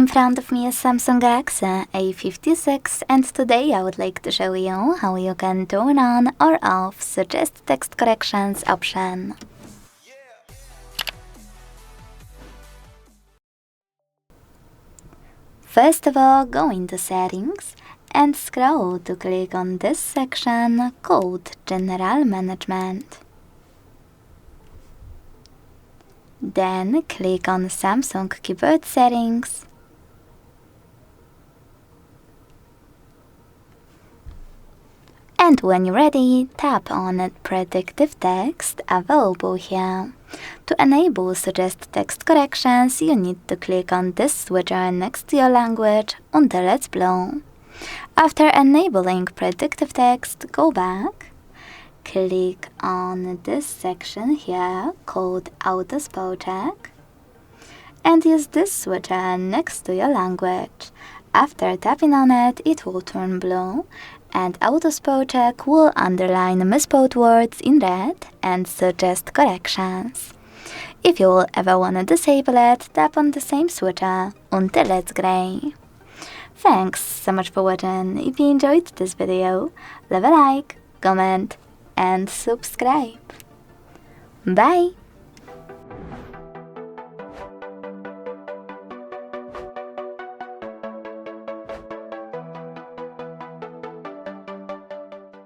In front of me is Samsung Galaxy A56 and today I would like to show you how you can turn on or off Suggest Text Corrections option. First of all, go into Settings and scroll to click on this section called General Management. Then click on Samsung Keyboard Settings. And when you're ready, tap on Predictive Text available here. To enable Suggest Text Corrections, you need to click on this switcher next to your language until it's blue. After enabling Predictive Text, go back. Click on this section here called Auto Spell Check and use this switcher next to your language. After tapping on it, it will turn blue and Auto Spell Check will underline misspelled words in red and suggest corrections. If you will ever want to disable it, tap on the same switcher until it's gray. Thanks so much for watching. If you enjoyed this video, leave a like, comment and subscribe. Bye!